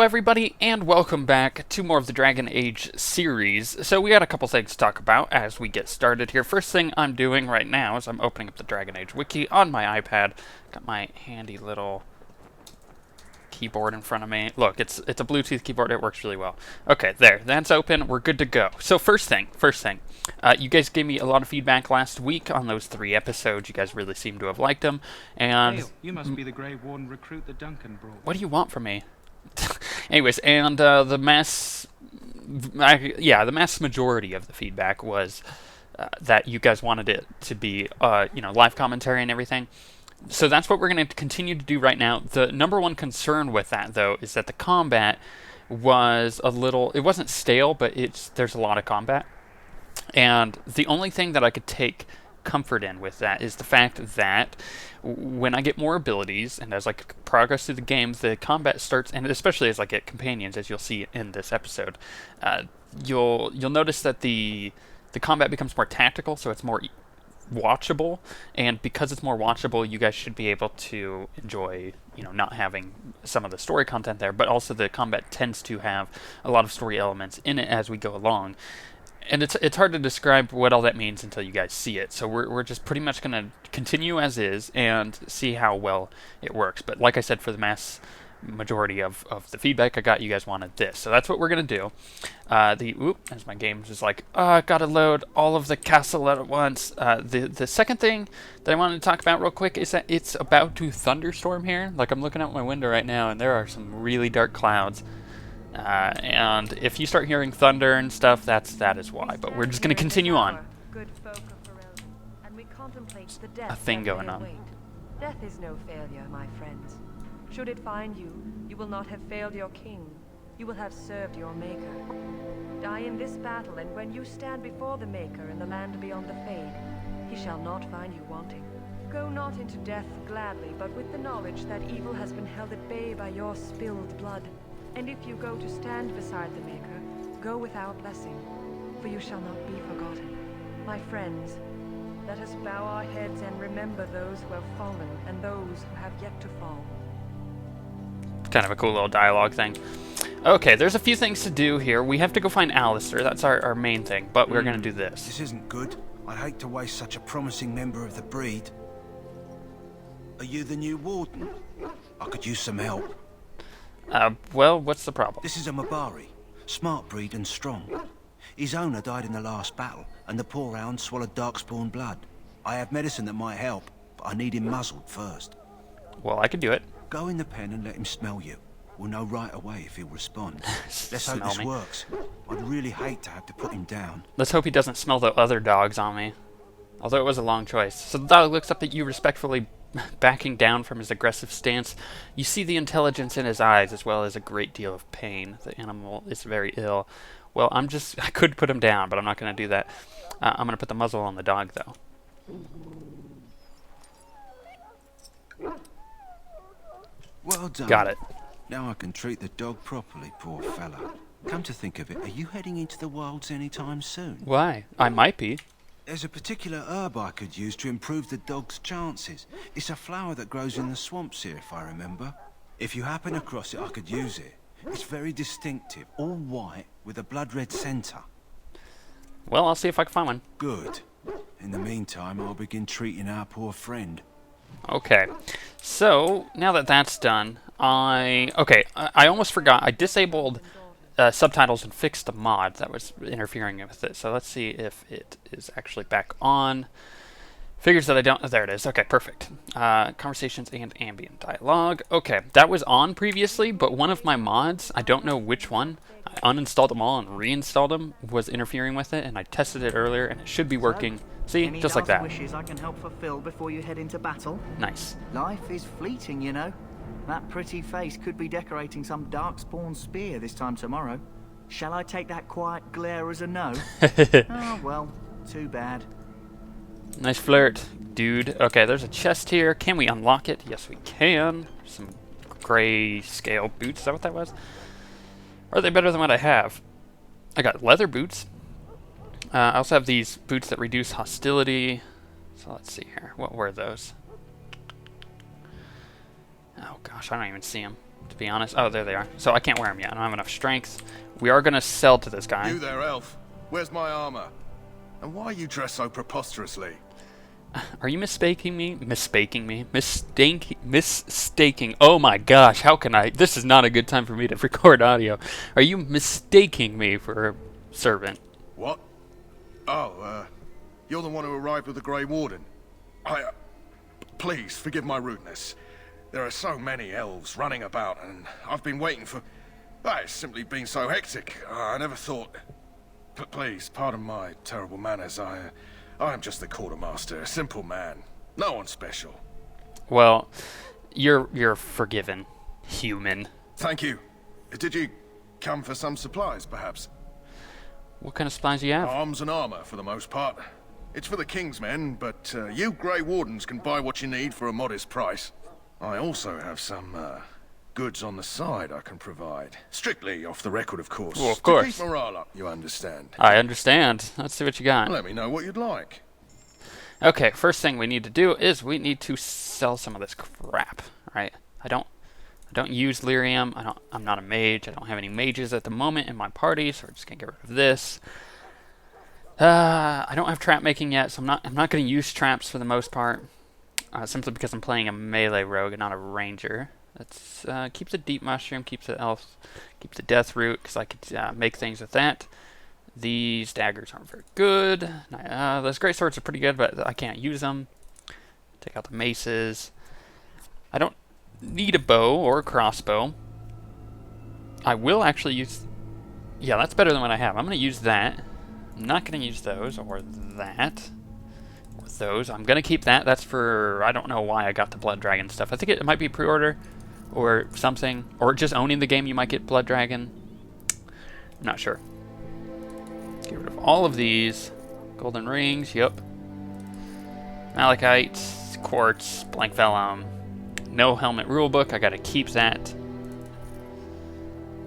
Hello everybody, and welcome back to more of the Dragon Age series. So we got a couple things to talk about as we get started here. First thing I'm doing right now is I'm opening up the Dragon Age wiki on my iPad. Got my handy little keyboard in front of me. Look, it's a Bluetooth keyboard. It works really well. Okay, there. That's open. We're good to go. So first thing. You guys gave me a lot of feedback last week on those 3 episodes. You guys really seem to have liked them. And Hale, you must be the Grey Warden recruit that Duncan brought. what do you want from me? Anyways, and the mass majority of the feedback was that you guys wanted it to be, live commentary and everything. So that's what we're going to continue to do right now. The number one concern with that, though, is that the combat was it wasn't stale, but there's a lot of combat. And the only thing that I could take comfort in with that is the fact that when I get more abilities and as I progress through the game, the combat starts, and especially as I get companions, as you'll see in this episode, you'll notice that the combat becomes more tactical, so it's more watchable, and because it's more watchable, you guys should be able to enjoy, not having some of the story content there, but also the combat tends to have a lot of story elements in it as we go along. And it's hard to describe what all that means until you guys see it. So we're just pretty much going to continue as is and see how well it works. But like I said, for the mass majority of the feedback I got, you guys wanted this. So that's what we're going to do. As my game is like, I got to load all of the castle at once. The second thing that I wanted to talk about real quick is that it's about to thunderstorm here. Like, I'm looking out my window right now, and there are some really dark clouds. And if you start hearing thunder and stuff, that is why. But we're just going to continue on. A thing going on. Death is no failure, my friends. Should it find you, you will not have failed your king. You will have served your maker. Die in this battle, and when you stand before the maker in the land beyond the Fade, he shall not find you wanting. Go not into death gladly, but with the knowledge that evil has been held at bay by your spilled blood. And if you go to stand beside the Maker, go with our blessing, for you shall not be forgotten. My friends, let us bow our heads and remember those who have fallen and those who have yet to fall. Kind of a cool little dialogue thing. Okay, there's a few things to do here. We have to go find Alistair. That's our main thing, but we're going to do this. This isn't good. I'd hate to waste such a promising member of the breed. Are you the new warden? I could use some help. Well, what's the problem? This is a Mabari, smart breed and strong. His owner died in the last battle, and the poor hound swallowed darkspawn blood. I have medicine that might help, but I need him muzzled first. Well, I could do it. Go in the pen and let him smell you. We'll know right away if he'll respond. Let's hope this works. I'd really hate to have to put him down. Let's hope he doesn't smell the other dogs on me. Although it was a long choice. So the dog looks up at you respectfully, backing down from his aggressive stance. You see the intelligence in his eyes as well as a great deal of pain. The animal is very ill. Well, I could put him down, but I'm not going to do that. I'm going to put the muzzle on the dog, though. Well done. Got it. Now I can treat the dog properly, poor fella. Come to think of it, are you heading into the wilds anytime soon? Why? I might be. There's a particular herb I could use to improve the dog's chances. It's a flower that grows in the swamps here, if I remember. If you happen across it, I could use it. It's very distinctive, all white with a blood-red centre. Well, I'll see if I can find one. Good. In the meantime, I'll begin treating our poor friend. Okay. So, now that that's done, I almost forgot. I disabled subtitles and fixed the mod that was interfering with it. So let's see if it is actually back on. Figures that I don't... there it is. Okay, perfect. Conversations and ambient dialogue. Okay, that was on previously, but one of my mods, I don't know which one, I uninstalled them all and reinstalled them, was interfering with it, and I tested it earlier, and it should be working. See? Just like that. Wishes I can help fulfill before you head into battle? Nice. Life is fleeting, you know. That pretty face could be decorating some darkspawn spear this time tomorrow. Shall I take that quiet glare as a no? Oh, well, too bad. Nice flirt, dude. Okay, there's a chest here. Can we unlock it? Yes, we can. Some gray scale boots. Is that what that was? Are they better than what I have? I got leather boots. I also have these boots that reduce hostility. So let's see here. What were those? Oh gosh, I don't even see them. to be honest. Oh, there they are. So I can't wear them yet. I don't have enough strength. We are going to sell to this guy. You there, elf. Where's my armor? And why are you dressed so preposterously? Are you mistaking me? Mistaking. Oh my gosh, how can I? This is not a good time for me to record audio. Are you mistaking me for a servant? What? Oh, you're the one who arrived with the Grey Warden. Please, forgive my rudeness. There are so many elves running about, and I've been waiting for... It's simply been so hectic. I never thought... Please, pardon my terrible manners. I am just the quartermaster, a simple man. No one special. Well, you're forgiven, human. Thank you. Did you come for some supplies, perhaps? What kind of supplies do you have? Arms and armor, for the most part. It's for the King's men, but you Grey Wardens can buy what you need for a modest price. I also have some goods on the side I can provide. Strictly off the record, of course. Well, of course. To keep morale up, you understand. I understand. Let's see what you got. Let me know what you'd like. Okay, first thing we need to do is we need to sell some of this crap, right? I don't use lyrium. I'm not a mage. I don't have any mages at the moment in my party, so we're just gonna get rid of this. I don't have trap making yet, so I'm not gonna use traps for the most part, simply because I'm playing a melee rogue and not a ranger. Let's keep the deep mushroom, keep the elf, keep the death root, because I could make things with that. These daggers aren't very good. Those great swords are pretty good, but I can't use them. Take out the maces. I don't need a bow or a crossbow. I will actually use... Yeah, that's better than what I have. I'm going to use that. I'm not going to use those or that. Or those. I'm going to keep that. That's for... I don't know why I got the Blood Dragon stuff. I think it might be pre-order or something. Or just owning the game you might get Blood Dragon. I'm not sure. Get rid of all of these. Golden rings, yep. Malachite, quartz, blank vellum. No helmet rulebook, I gotta keep that.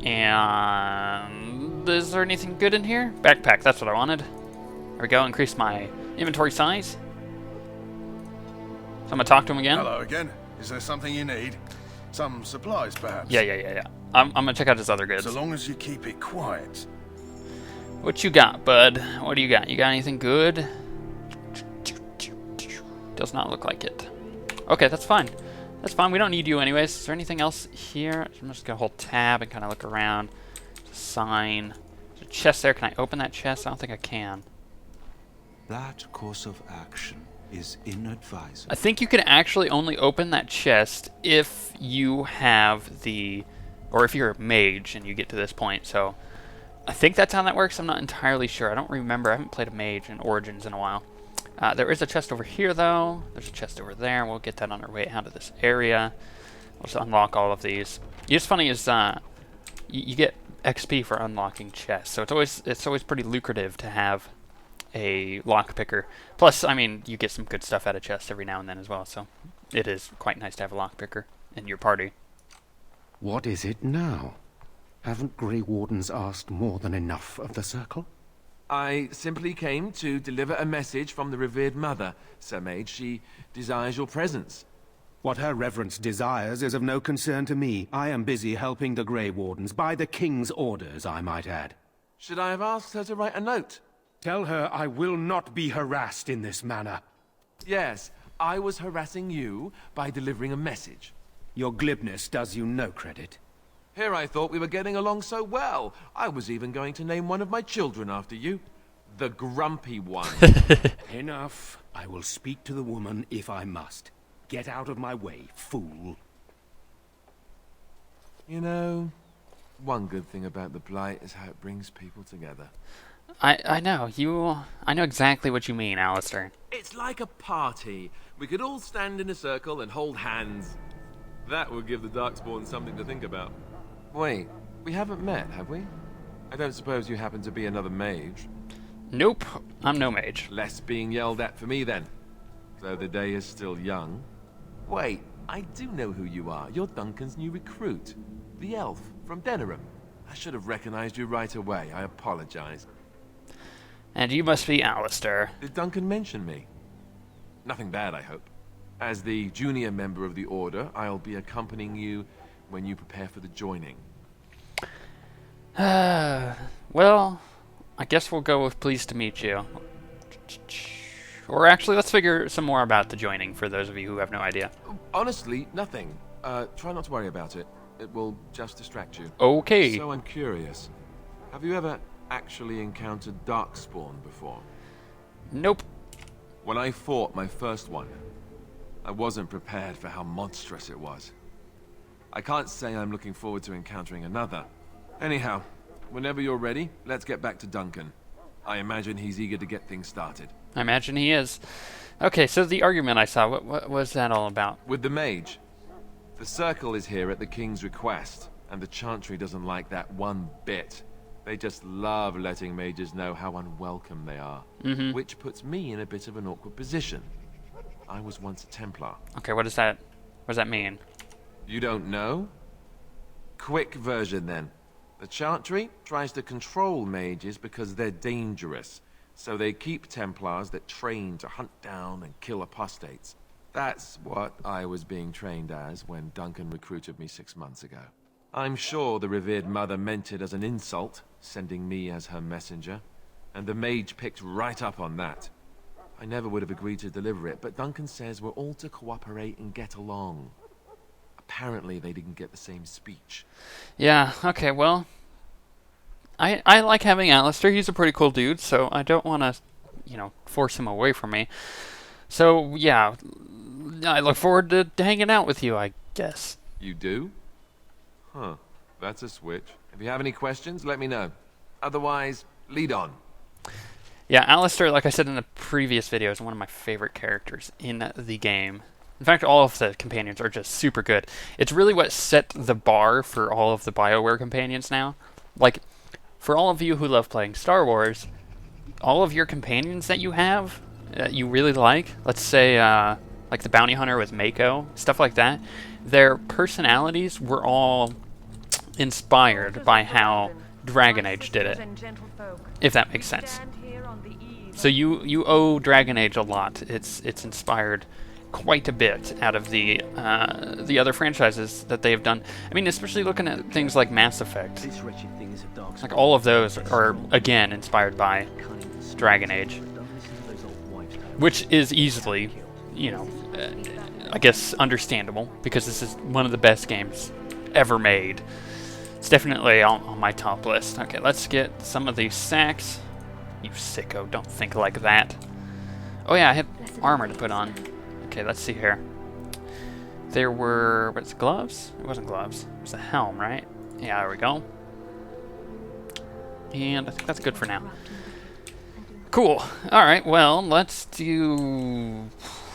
And is there anything good in here? Backpack, that's what I wanted. There we go, increase my inventory size. So I'm gonna talk to him again. Hello again. Is there something you need? Some supplies, perhaps? Yeah. I'm gonna check out his other goods. So long as you keep it quiet. What you got, bud? What do you got? You got anything good? Does not look like it. Okay, that's fine. That's fine. We don't need you anyways. Is there anything else here? I'm just going to hold tab and kind of look around. Sign. There's a chest there. Can I open that chest? I don't think I can. That course of action is inadvisable. I think you can actually only open that chest if you have the... Or if you're a mage and you get to this point, so... I think that's how that works. I'm not entirely sure. I don't remember. I haven't played a mage in Origins in a while. There is a chest over here, though. There's a chest over there. We'll get that on our way out of this area. We'll just unlock all of these. What's funny is you get XP for unlocking chests, so it's always pretty lucrative to have a lockpicker. Plus, I mean, you get some good stuff out of chests every now and then as well, so it is quite nice to have a lockpicker in your party. What is it now? Haven't Grey Wardens asked more than enough of the Circle? I simply came to deliver a message from the revered mother, Sir Mage. She desires your presence. What her reverence desires is of no concern to me. I am busy helping the Grey Wardens, by the King's orders, I might add. Should I have asked her to write a note? Tell her I will not be harassed in this manner. Yes, I was harassing you by delivering a message. Your glibness does you no credit. Here I thought we were getting along so well. I was even going to name one of my children after you. The Grumpy One. Enough. I will speak to the woman if I must. Get out of my way, fool. You know, one good thing about the Blight is how it brings people together. I know. I know exactly what you mean, Alistair. It's like a party. We could all stand in a circle and hold hands. That would give the Darkspawn something to think about. Wait, we haven't met, have we? I don't suppose you happen to be another mage? Nope, I'm no mage. Less being yelled at for me then. Though the day is still young. Wait, I do know who you are. You're Duncan's new recruit. The elf from Denerim. I should have recognized you right away. I apologize. And you must be Alistair. Did Duncan mention me? Nothing bad, I hope. As the junior member of the Order, I'll be accompanying you when you prepare for the joining. Well, I guess we'll go with pleased to meet you. Or actually, let's figure some more about the joining for those of you who have no idea. Honestly, nothing. Try not to worry about it. It will just distract you. Okay. So I'm curious. Have you ever actually encountered Darkspawn before? Nope. When I fought my first one, I wasn't prepared for how monstrous it was. I can't say I'm looking forward to encountering another. Anyhow, whenever you're ready, let's get back to Duncan. I imagine he's eager to get things started. I imagine he is. Okay, so the argument I saw, what was that all about? With the mage. The circle is here at the king's request, and the chantry doesn't like that one bit. They just love letting mages know how unwelcome they are. Which puts me in a bit of an awkward position. I was once a Templar. Okay, what does that mean? You don't know? Quick version then. The chantry tries to control mages because they're dangerous. So they keep Templars that train to hunt down and kill apostates. That's what I was being trained as when Duncan recruited me 6 months ago. I'm sure the revered mother meant it as an insult, sending me as her messenger, and the mage picked right up on that. I never would have agreed to deliver it, but Duncan says we're all to cooperate and get along. Apparently they didn't get the same speech. Yeah, okay, well, I like having Alistair. He's a pretty cool dude, so I don't want to, force him away from me. So, yeah, I look forward to hanging out with you, I guess. You do? Huh, that's a switch. If you have any questions, let me know. Otherwise, lead on. Yeah, Alistair, like I said in the previous video, is one of my favorite characters in the game. In fact, all of the companions are just super good. It's really what set the bar for all of the BioWare companions now. Like, for all of you who love playing Star Wars, all of your companions that you have, you really like, let's say, like the Bounty Hunter with Mako, stuff like that, their personalities were all inspired by how Dragon Age did it, if that makes sense. So you owe Dragon Age a lot. It's inspired quite a bit out of the other franchises that they have done. I mean, especially looking at things like Mass Effect. Like all of those are again inspired by Dragon Age, which is easily, I guess understandable because this is one of the best games ever made. It's definitely on my top list. Okay, let's get some of these sacks. You sicko, don't think like that. Oh yeah, I have armor to put on. Okay, let's see here. There were, what's it, gloves? It wasn't gloves. It was a helm, right? Yeah, there we go. And I think that's good for now. Cool. Alright, well, let's do...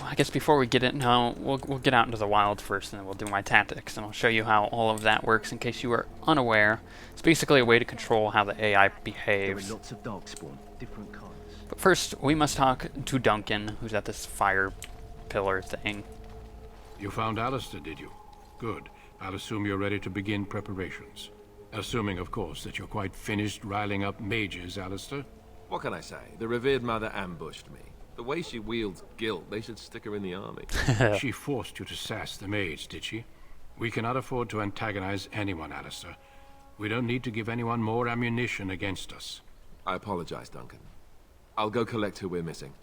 I guess before we get it, no, we'll get out into the wild first, and then we'll do my tactics, and I'll show you how all of that works in case you are unaware. It's basically a way to control how the AI behaves. There are lots of darkspawn, different kinds. But first, we must talk to Duncan, who's at this fire pillar thing. You found Alistair, did you? Good. I'll assume you're ready to begin preparations. Assuming, of course, that you're quite finished riling up mages, Alistair. What can I say? The revered mother ambushed me. The way she wields guilt, they should stick her in the army. She forced you to sass the mage, did she? We cannot afford to antagonize anyone, Alistair. We don't need to give anyone more ammunition against us. I apologize, Duncan. I'll go collect who we're missing.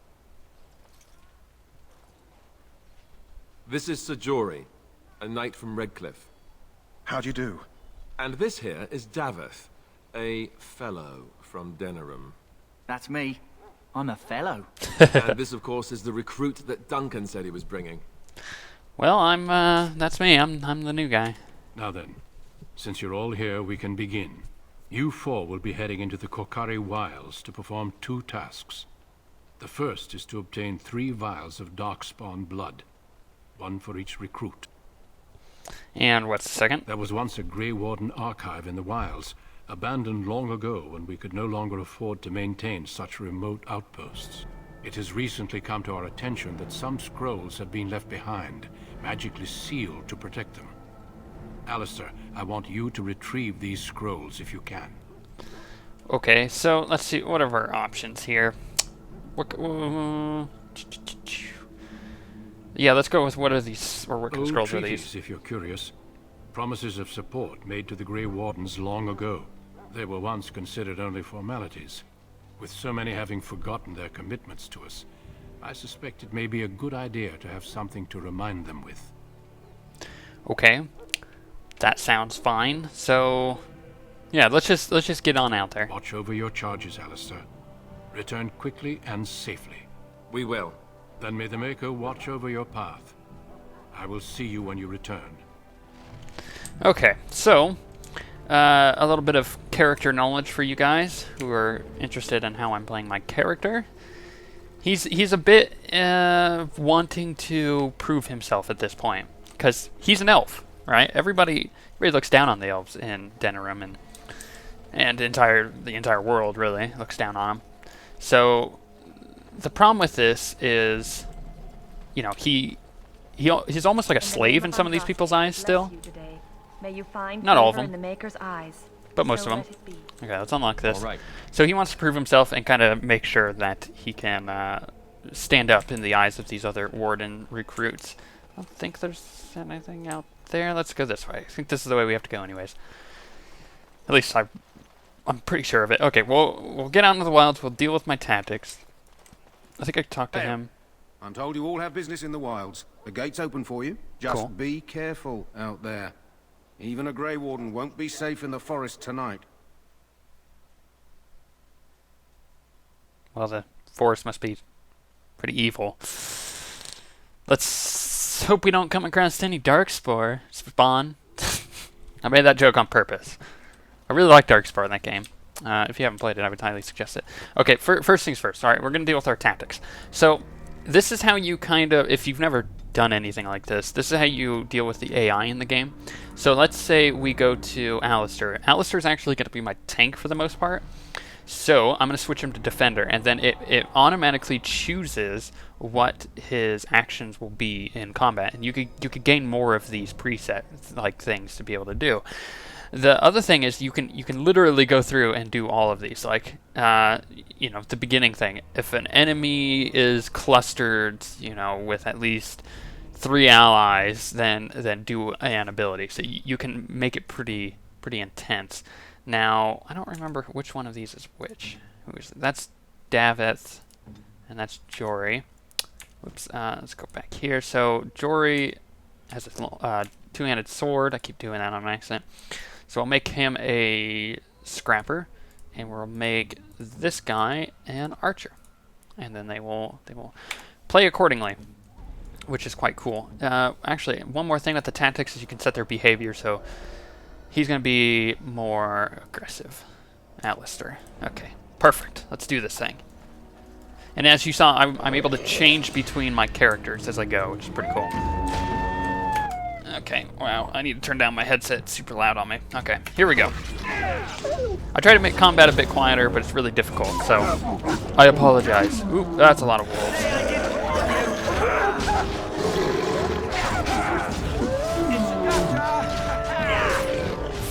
This is Sir Jory, a knight from Redcliffe. How'd you do? And this here is Daveth, a fellow from Denerim. That's me. I'm a fellow. And this, of course, is the recruit that Duncan said he was bringing. Well, that's me. I'm the new guy. Now then, since you're all here, we can begin. You four will be heading into the Korcari Wilds to perform 2 tasks. The first is to obtain 3 vials of darkspawn blood, 1 for each recruit. And what's the second? There was once a Grey Warden archive in the wilds, abandoned long ago when we could no longer afford to maintain such remote outposts. It has recently come to our attention that some scrolls have been left behind, magically sealed to protect them. Alistair, I want you to retrieve these scrolls if you can. Okay, so let's see. What are our options here? Yeah, let's go with what are these, or what scrolls are these? If you're curious. Promises of support made to the Grey Wardens long ago. They were once considered only formalities. With so many having forgotten their commitments to us, I suspect it may be a good idea to have something to remind them with. Okay, that sounds fine. So, yeah, let's just get on out there. Watch over your charges, Alistair. Return quickly and safely. We will. Then may the Maker watch over your path. I will see you when you return. Okay, so a little bit of character knowledge for you guys who are interested in how I'm playing my character. He's a bit wanting to prove himself at this point, because he's an elf, right? Everybody looks down on the elves in Denerim, and the entire world really looks down on them. So the problem with this is, you know, he's almost like a slave in some of these people's eyes still. May you find not all of favor them, in the Maker's eyes. but most So of let them. it be. Okay, let's unlock this. All right. So he wants to prove himself and kind of make sure that he can stand up in the eyes of these other warden recruits. I don't think there's anything out there. Let's go this way. I think this is the way we have to go anyways. At least I'm pretty sure of it. Okay, we'll get out into the wilds. We'll deal with my tactics. I think I talked to him. I'm told you all have business in the wilds. The gate's open for you. Just Cool. be careful out there. Even a Grey Warden won't be safe in the forest tonight. Well, the forest must be pretty evil. Let's hope we don't come across any Darkspore spawn. I made that joke on purpose. I really like Darkspore in that game. If you haven't played it, I would highly suggest it. Okay, first things first. All right, we're going to deal with our tactics. So this is how you kind of, if you've never done anything like this is how you deal with the AI in the game. So let's say we go to Alistair. Alistair's actually going to be my tank for the most part. So I'm going to switch him to Defender, and then it automatically chooses what his actions will be in combat, and you could gain more of these preset like things to be able to do. The other thing is you can literally go through and do all of these, like you know, the beginning thing. If an enemy is clustered, you know, with at least 3 allies, then do an ability. So you can make it pretty intense. Now I don't remember which one of these is which. Who is it? That's Daveth, and that's Jory. Whoops. Let's go back here. So Jory has a two-handed sword. I keep doing that on accident. So I'll make him a scrapper, and we'll make this guy an archer, and then they will play accordingly, which is quite cool. Actually, one more thing with the tactics is you can set their behavior. So he's going to be more aggressive. Alistair. Okay, perfect. Let's do this thing. And as you saw, I'm able to change between my characters as I go, which is pretty cool. Okay, wow, I need to turn down my headset. It's super loud on me. Okay, here we go. I try to make combat a bit quieter, but it's really difficult, so I apologize. Ooh, that's a lot of wolves.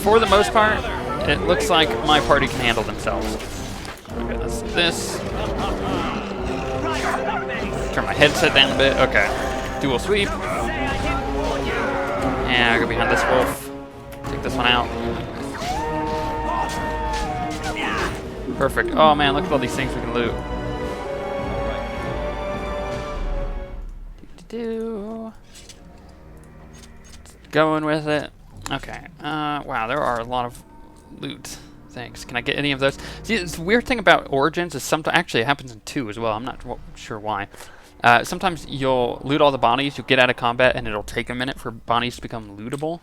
For the most part, it looks like my party can handle themselves. Okay, let's do this. Turn my headset down a bit. Okay, dual sweep. And I go behind this wolf. Take this one out. Perfect. Oh man, look at all these things we can loot. Going with it. Okay. Wow, there are a lot of loot things. Can I get any of those? See, this weird thing about Origins is sometimes, actually it happens in 2 as well. I'm not sure why. Sometimes you'll loot all the bodies, you'll get out of combat, and it'll take a minute for bodies to become lootable.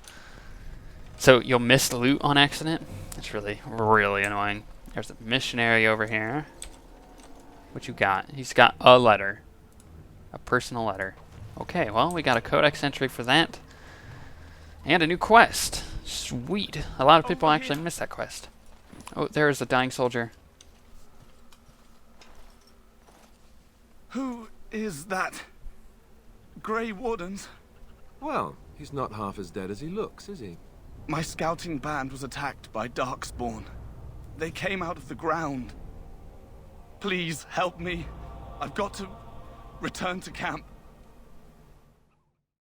So you'll miss loot on accident. It's really, really annoying. There's a missionary over here. What you got? He's got a letter. A personal letter. Okay, well, we got a codex entry for that. And a new quest. Sweet. A lot of people actually missed that quest. Oh, there's a dying soldier. Who is that? Grey Wardens? Well, he's not half as dead as he looks, is he? My scouting band was attacked by Darkspawn. They came out of the ground. Please help me. I've got to return to camp.